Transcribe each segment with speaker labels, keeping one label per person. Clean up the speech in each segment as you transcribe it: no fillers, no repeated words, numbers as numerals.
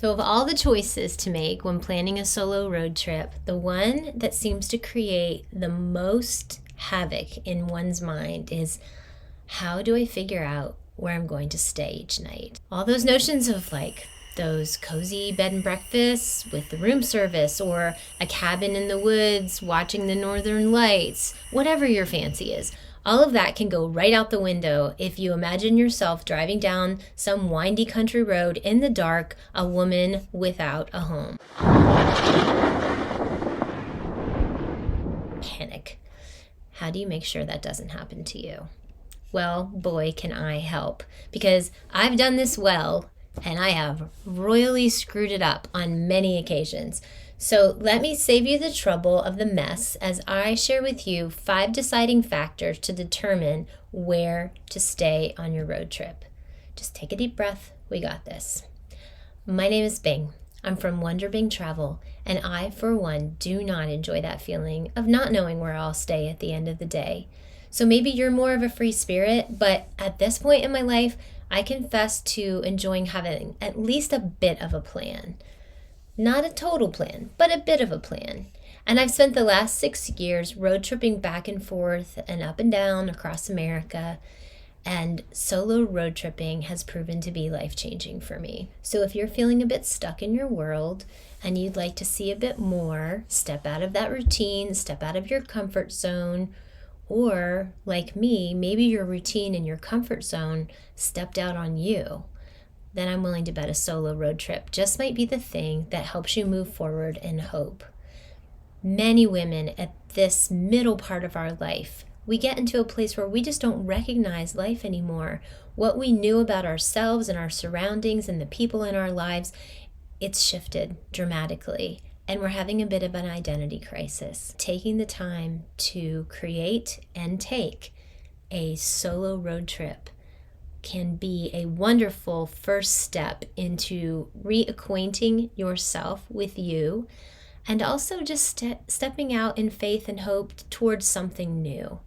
Speaker 1: So, of all the choices to make when planning a solo road trip, the one that seems to create the most havoc in one's mind is, how do I figure out where I'm going to stay each night? All those notions of like those cozy bed and breakfasts with the room service, or a cabin in the woods watching the northern lights, whatever your fancy is. All of that can go right out the window if you imagine yourself driving down some windy country road in the dark, a woman without a home. Panic. How do you make sure that doesn't happen to you? Well, boy, can I help, because I've done this well, and I have royally screwed it up on many occasions. So let me save you the trouble of the mess as I share with you 5 deciding factors to determine where to stay on your road trip. Just take a deep breath. We got this. My name is Bing. I'm from Wonder Bing Travel, and I, for one, do not enjoy that feeling of not knowing where I'll stay at the end of the day. So maybe you're more of a free spirit, but at this point in my life, I confess to enjoying having at least a bit of a plan. Not a total plan, but a bit of a plan. And I've spent the last 6 years road tripping back and forth and up and down across America, and solo road tripping has proven to be life-changing for me. So if you're feeling a bit stuck in your world and you'd like to see a bit more, step out of that routine, step out of your comfort zone, or like me, maybe your routine and your comfort zone stepped out on you, then I'm willing to bet a solo road trip just might be the thing that helps you move forward in hope. Many women at this middle part of our life, we get into a place where we just don't recognize life anymore. What we knew about ourselves and our surroundings and the people in our lives, it's shifted dramatically. And we're having a bit of an identity crisis. Taking the time to create and take a solo road trip can be a wonderful first step into reacquainting yourself with you, and also just stepping out in faith and hope towards something new.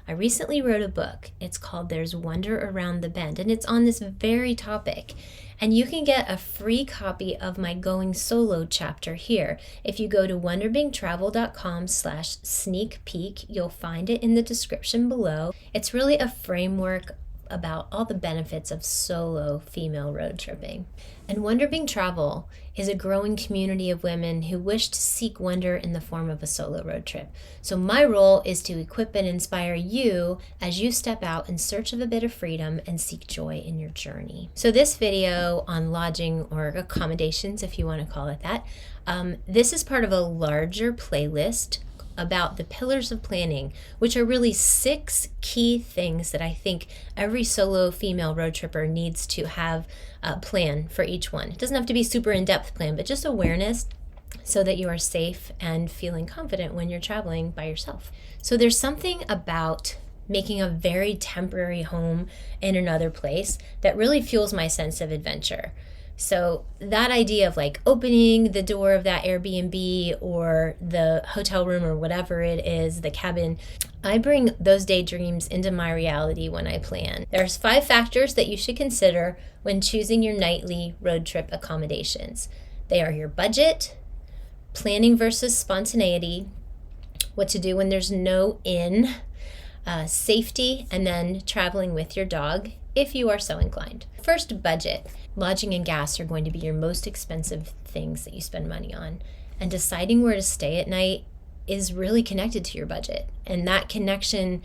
Speaker 1: I recently wrote a book. It's called There's Wonder Around the Bend, and it's on this very topic. And you can get a free copy of my Going Solo chapter here. If you go to wonderbingtravel.com/sneak peek, you'll find it in the description below. It's really a framework about all the benefits of solo female road tripping. And Wonder Bing Travel is a growing community of women who wish to seek wonder in the form of a solo road trip. So my role is to equip and inspire you as you step out in search of a bit of freedom and seek joy in your journey. So this video on lodging, or accommodations if you want to call it that, this is part of a larger playlist about the pillars of planning, which are really 6 key things that I think every solo female road tripper needs to have a plan for each one. It doesn't have to be super in-depth plan, but just awareness so that you are safe and feeling confident when you're traveling by yourself. So there's something about making a very temporary home in another place that really fuels my sense of adventure. So that idea of like opening the door of that Airbnb or the hotel room or whatever it is, the cabin, I bring those daydreams into my reality when I plan. There's 5 factors that you should consider when choosing your nightly road trip accommodations. They are your budget, planning versus spontaneity, what to do when there's no inn, safety, and then traveling with your dog if you are so inclined. First, budget. Lodging and gas are going to be your most expensive things that you spend money on. And deciding where to stay at night is really connected to your budget. And that connection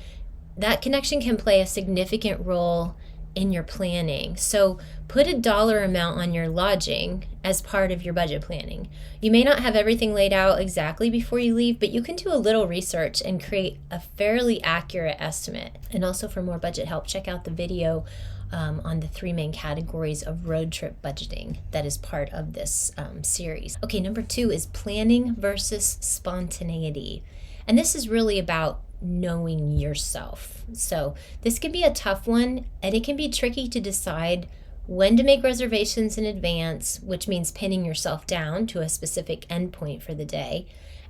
Speaker 1: can play a significant role in your planning. So put a dollar amount on your lodging as part of your budget planning. You may not have everything laid out exactly before you leave, but you can do a little research and create a fairly accurate estimate. And also, for more budget help, check out the video on the 3 main categories of road trip budgeting that is part of this series. Okay, number 2 is planning versus spontaneity. And this is really about knowing yourself. So this can be a tough one, and it can be tricky to decide when to make reservations in advance, which means pinning yourself down to a specific endpoint for the day,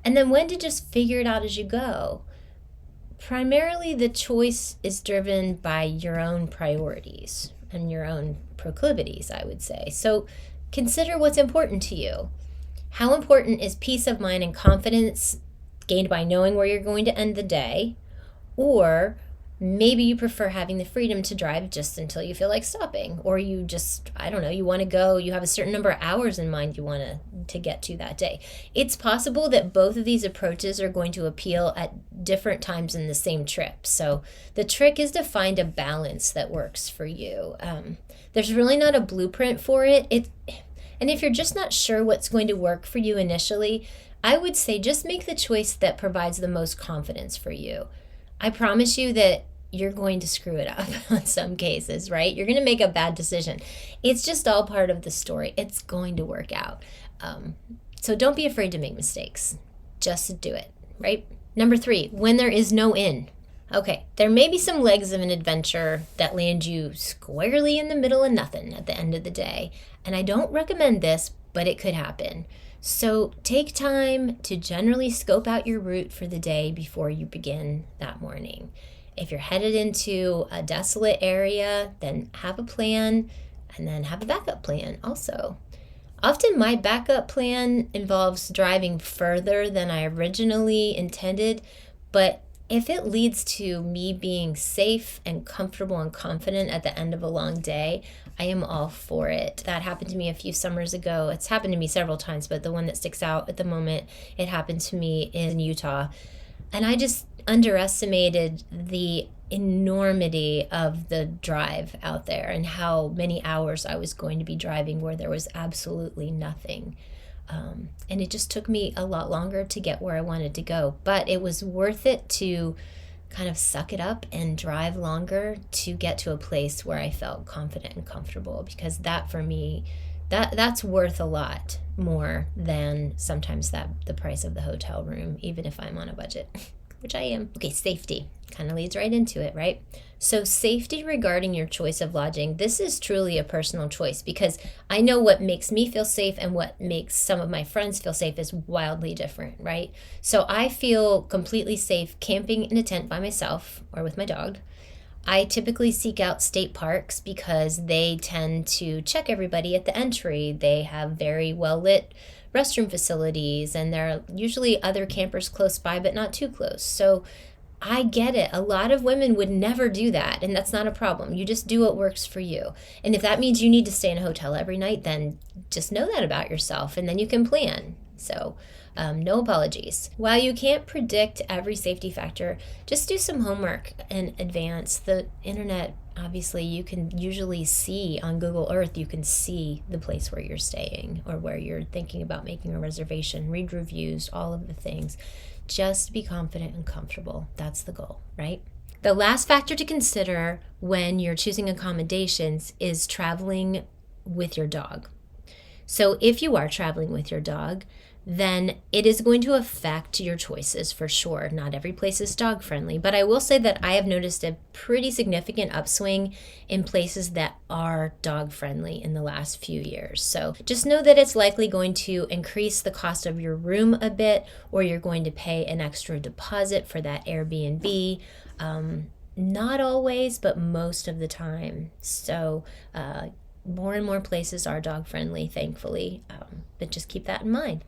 Speaker 1: and then when to just figure it out as you go. Primarily, the choice is driven by your own priorities and your own proclivities, I would say. So Consider what's important to you. How important is peace of mind and confidence gained by knowing where you're going to end the day? Or maybe you prefer having the freedom to drive just until you feel like stopping. Or you just, I don't know, you want to go, you have a certain number of hours in mind you want to get to that day. It's possible that both of these approaches are going to appeal at different times in the same trip. So the trick is to find a balance that works for you. There's really not a blueprint for it. And if you're just not sure what's going to work for you initially, I would say just make the choice that provides the most confidence for you. I promise you that you're going to screw it up in some cases, right? You're going to make a bad decision. It's just all part of the story. It's going to work out. So don't be afraid to make mistakes. Just do it, right? Number 3, when there is no in. Okay, there may be some legs of an adventure that land you squarely in the middle of nothing at the end of the day. And I don't recommend this, but it could happen. So take time to generally scope out your route for the day before you begin that morning. If you're headed into a desolate area, then have a plan and then have a backup plan also. Often my backup plan involves driving further than I originally intended, but if it leads to me being safe and comfortable and confident at the end of a long day, I am all for it. That happened to me a few summers ago. It's happened to me several times, but the one that sticks out at the moment, it happened to me in Utah. And I just underestimated the enormity of the drive out there and how many hours I was going to be driving where there was absolutely nothing. And it just took me a lot longer to get where I wanted to go. But it was worth it to kind of suck it up and drive longer to get to a place where I felt confident and comfortable, because that for me, that's worth a lot more than sometimes the price of the hotel room, even if I'm on a budget, which I am. Okay, safety kind of leads right into it, right? So safety regarding your choice of lodging, this is truly a personal choice, because I know what makes me feel safe and what makes some of my friends feel safe is wildly different, right? So I feel completely safe camping in a tent by myself or with my dog. I typically seek out state parks because they tend to check everybody at the entry. They have very well lit restroom facilities, and there are usually other campers close by, but not too close. So I get it. A lot of women would never do that, and that's not a problem. You just do what works for you. And if that means you need to stay in a hotel every night, then just know that about yourself, and then you can plan. So no apologies. While you can't predict every safety factor, just do some homework in advance. The internet, obviously, you can usually see on Google Earth, you can see the place where you're staying or where you're thinking about making a reservation, read reviews, all of the things. Just be confident and comfortable. That's the goal, right? The last factor to consider when you're choosing accommodations is traveling with your dog. So if you are traveling with your dog, then it is going to affect your choices for sure. Not every place is dog friendly, but I will say that I have noticed a pretty significant upswing in places that are dog friendly in the last few years. So just know that it's likely going to increase the cost of your room a bit, or you're going to pay an extra deposit for that Airbnb. Not always, but most of the time. So more and more places are dog friendly, thankfully, but just keep that in mind.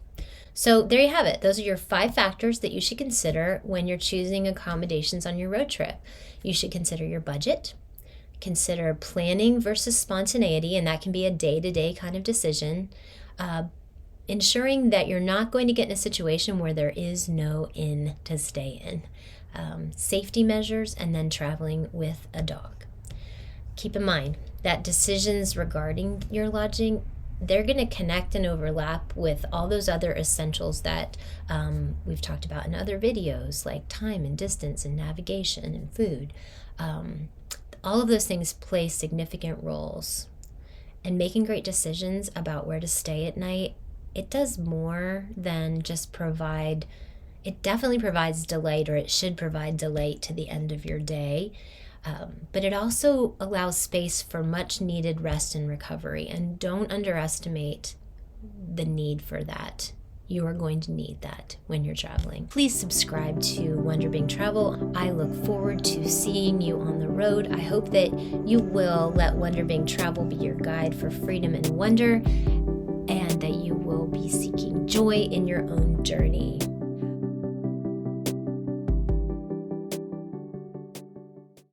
Speaker 1: So there you have it. Those are your 5 factors that you should consider when you're choosing accommodations on your road trip. You should consider your budget, consider planning versus spontaneity, and that can be a day-to-day kind of decision, ensuring that you're not going to get in a situation where there is no inn to stay in, safety measures, and then traveling with a dog. Keep in mind that decisions regarding your lodging, they're going to connect and overlap with all those other essentials that we've talked about in other videos, like time and distance and navigation and food. All of those things play significant roles. And making great decisions about where to stay at night, it does more than just provide, it definitely provides delight, or it should provide delight to the end of your day. But it also allows space for much needed rest and recovery. And don't underestimate the need for that. You are going to need that when you're traveling. Please subscribe to Wonder Being Travel. I look forward to seeing you on the road. I hope that you will let Wonder Being Travel be your guide for freedom and wonder. joy in your own journey.